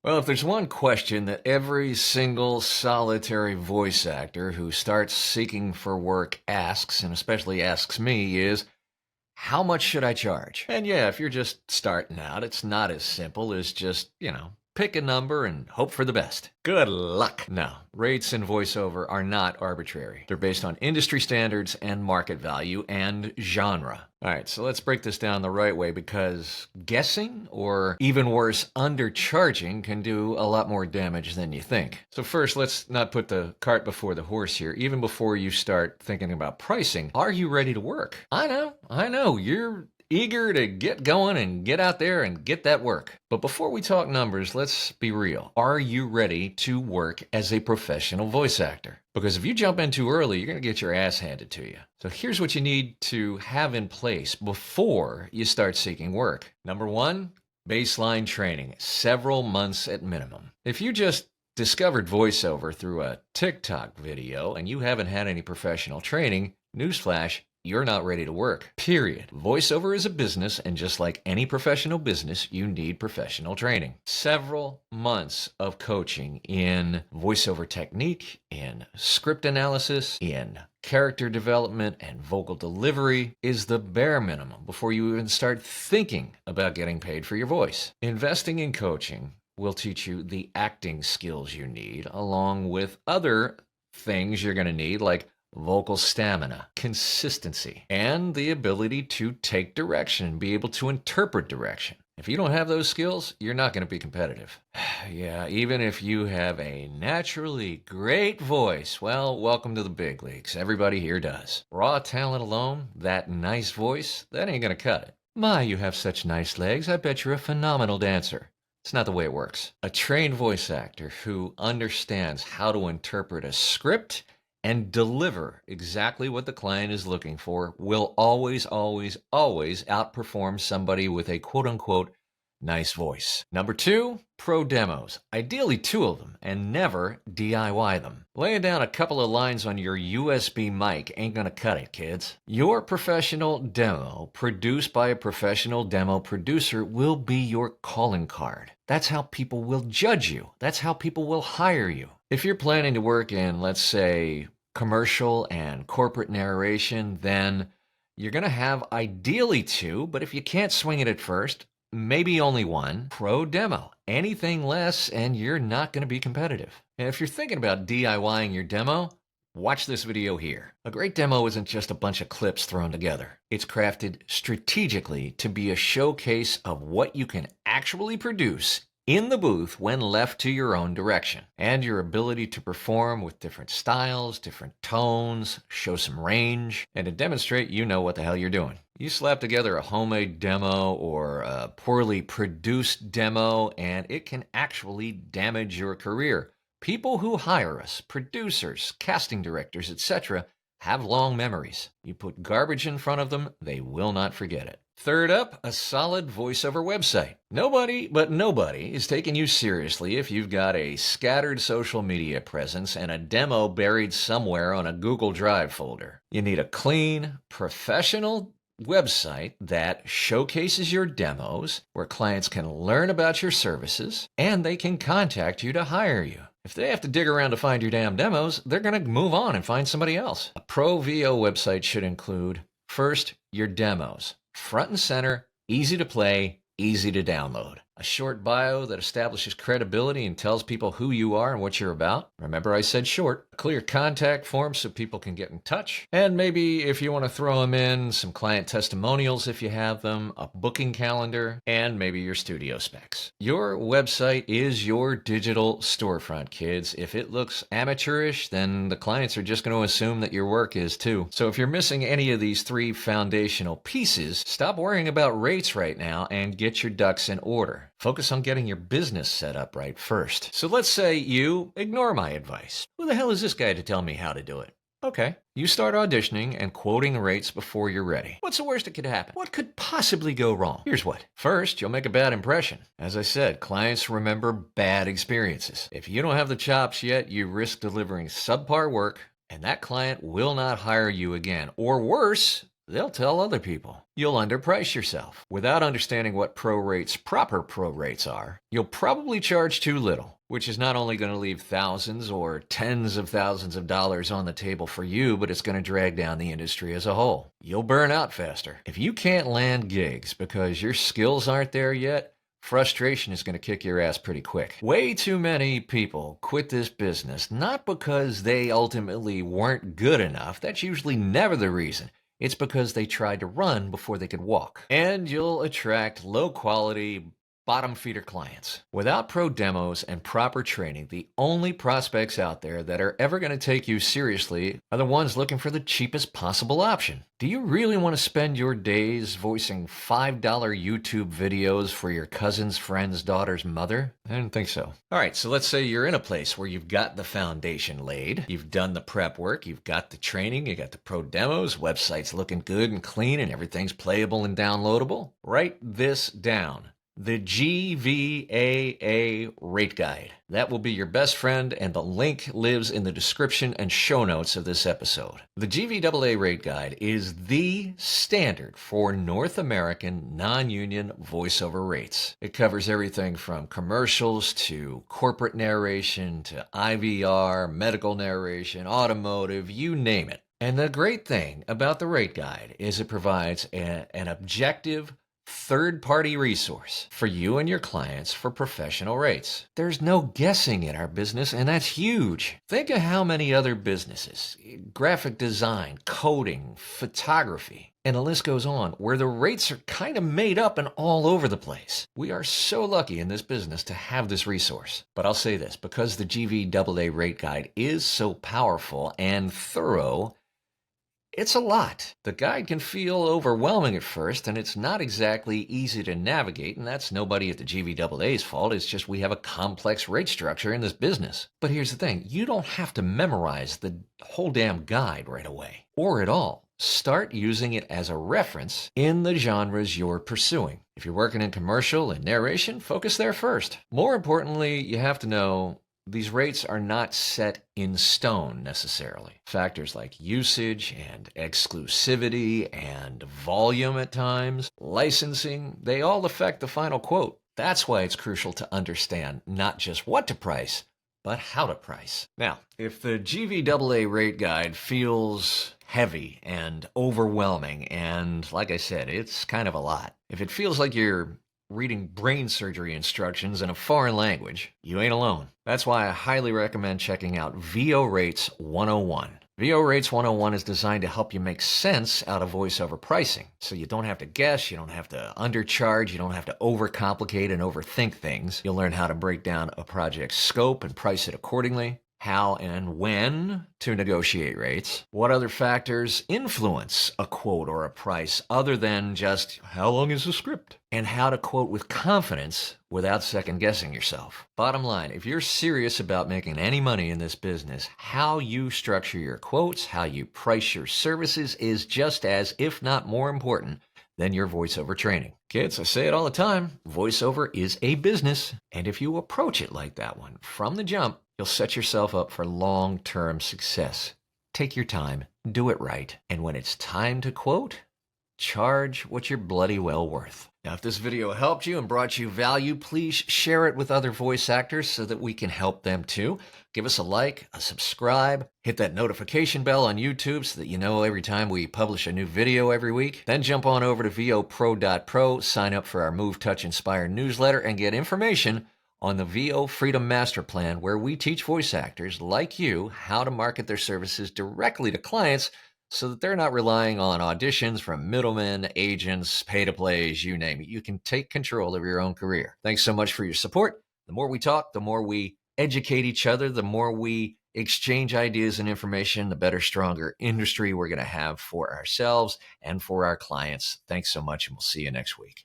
Well, if there's one question that every single solitary voice actor who starts seeking for work asks, and especially asks me, is how much should I charge? And yeah, if you're just starting out, it's not as simple as just, pick a number and hope for the best. Good luck. No, rates in voiceover are not arbitrary. They're based on industry standards and market value and genre. All right, so let's break this down the right way because guessing, or even worse, undercharging, can do a lot more damage than you think. So first, let's not put the cart before the horse here. Even before you start thinking about pricing, are you ready to work? I know, you're eager to get going and get out there and get that work. But before we talk numbers, let's be real. Are you ready to work as a professional voice actor? Because if you jump in too early, you're going to get your ass handed to you. So here's what you need to have in place before you start seeking work. Number one, baseline training, several months at minimum. If you just discovered voiceover through a TikTok video and you haven't had any professional training, newsflash, you're not ready to work, period. Voiceover is a business, and just like any professional business, you need professional training. Several months of coaching in voiceover technique, in script analysis, in character development, and vocal delivery is the bare minimum before you even start thinking about getting paid for your voice. Investing in coaching will teach you the acting skills you need, along with other things you're going to need, like vocal stamina, consistency, and the ability to take direction and be able to interpret direction. If you don't have those skills, you're not going to be competitive. Yeah, even if you have a naturally great voice, well, welcome to the big leagues. Everybody here does. Raw talent alone, that nice voice, that ain't going to cut it. My, you have such nice legs. I bet you're a phenomenal dancer. It's not the way it works. A trained voice actor who understands how to interpret a script and deliver exactly what the client is looking for will always, always, always outperform somebody with a quote-unquote nice voice. Number two, pro demos. Ideally 2 of them, and never DIY them. Laying down a couple of lines on your USB mic ain't gonna cut it, kids. Your professional demo, produced by a professional demo producer, will be your calling card. That's how people will judge you. That's how people will hire you. If you're planning to work in, let's say, commercial and corporate narration, then you're going to have ideally 2, but if you can't swing it at first, maybe only 1 pro demo. Anything less and you're not going to be competitive. And if you're thinking about DIYing your demo, watch this video here. A great demo isn't just a bunch of clips thrown together. It's crafted strategically to be a showcase of what you can actually produce in the booth when left to your own direction, and your ability to perform with different styles, different tones, show some range, and to demonstrate you know what the hell you're doing. You slap together a homemade demo or a poorly produced demo, and it can actually damage your career. People who hire us, producers, casting directors, etc., have long memories. You put garbage in front of them, they will not forget it. Third up, a solid voiceover website. Nobody is taking you seriously if you've got a scattered social media presence and a demo buried somewhere on a Google Drive folder. You need a clean, professional website that showcases your demos, where clients can learn about your services, and they can contact you to hire you. If they have to dig around to find your damn demos, they're going to move on and find somebody else. A pro VO website should include, first, your demos. Front and center, easy to play, easy to download. A short bio that establishes credibility and tells people who you are and what you're about. Remember I said short. A clear contact form so people can get in touch. And maybe if you want to throw them in, some client testimonials if you have them, a booking calendar, and maybe your studio specs. Your website is your digital storefront, kids. If it looks amateurish, then the clients are just going to assume that your work is too. So if you're missing any of these 3 foundational pieces, stop worrying about rates right now and get your ducks in order. Focus on getting your business set up right first. So let's say you ignore my advice. Who the hell is this guy to tell me how to do it? Okay. You start auditioning and quoting rates before you're ready. What's the worst that could happen? What could possibly go wrong? Here's what. First, you'll make a bad impression. As I said, clients remember bad experiences. If you don't have the chops yet, you risk delivering subpar work, and that client will not hire you again. Or worse, they'll tell other people. You'll underprice yourself. Without understanding what proper pro rates are, you'll probably charge too little, which is not only going to leave thousands or tens of thousands of dollars on the table for you, but it's going to drag down the industry as a whole. You'll burn out faster. If you can't land gigs because your skills aren't there yet, frustration is going to kick your ass pretty quick. Way too many people quit this business not because they ultimately weren't good enough. That's usually never the reason. It's because they tried to run before they could walk. And you'll attract low quality, bottom feeder clients. Without pro demos and proper training, the only prospects out there that are ever going to take you seriously are the ones looking for the cheapest possible option. Do you really want to spend your days voicing $5 YouTube videos for your cousin's friend's daughter's mother? I didn't think so. All right, so let's say you're in a place where you've got the foundation laid, you've done the prep work, you've got the training, you got the pro demos, website's looking good and clean, and everything's playable and downloadable. Write this down. The GVAA Rate Guide. That will be your best friend, and the link lives in the description and show notes of this episode. The GVAA Rate Guide is the standard for North American non-union voiceover rates. It covers everything from commercials to corporate narration to IVR, medical narration, automotive, you name it. And the great thing about the Rate Guide is it provides an objective, third-party resource for you and your clients for professional rates. There's no guessing in our business, and that's huge. Think of how many other businesses, graphic design, coding, photography, and the list goes on, where the rates are kind of made up and all over the place. We are so lucky in this business to have this resource. But I'll say this, because the GVAA Rate Guide is so powerful and thorough, it's a lot. The guide can feel overwhelming at first, and it's not exactly easy to navigate, and that's nobody at the GVAA's fault. It's just we have a complex rate structure in this business. But here's the thing. You don't have to memorize the whole damn guide right away, or at all. Start using it as a reference in the genres you're pursuing. If you're working in commercial and narration, focus there first. More importantly, you have to know these rates are not set in stone necessarily. Factors like usage and exclusivity and volume at times, licensing, they all affect the final quote. That's why it's crucial to understand not just what to price, but how to price. Now, if the GVAA Rate Guide feels heavy and overwhelming, and like I said, it's kind of a lot. If it feels like you're reading brain surgery instructions in a foreign language, you ain't alone. That's why I highly recommend checking out VO Rates 101. VO Rates 101 is designed to help you make sense out of voiceover pricing. So you don't have to guess, you don't have to undercharge, you don't have to overcomplicate and overthink things. You'll learn how to break down a project's scope and price it accordingly, how and when to negotiate rates, what other factors influence a quote or a price other than just how long is the script, and how to quote with confidence without second-guessing yourself. Bottom line, if you're serious about making any money in this business, how you structure your quotes, how you price your services is just as, if not more important, than your voiceover training. Kids, I say it all the time, voiceover is a business, and if you approach it like that one from the jump, you'll set yourself up for long-term success. Take your time, do it right, and when it's time to quote, charge what you're bloody well worth. Now, if this video helped you and brought you value, please share it with other voice actors so that we can help them too. Give us a like, a subscribe, hit that notification bell on YouTube so that you know every time we publish a new video every week. Then jump on over to VOPro.pro, sign up for our Move, Touch, Inspire newsletter, and get information on the VO Freedom Master Plan, where we teach voice actors like you how to market their services directly to clients so that they're not relying on auditions from middlemen, agents, pay-to-plays, you name it. You can take control of your own career. Thanks so much for your support. The more we talk, the more we educate each other, the more we exchange ideas and information, the better, stronger industry we're going to have for ourselves and for our clients. Thanks so much, and we'll see you next week.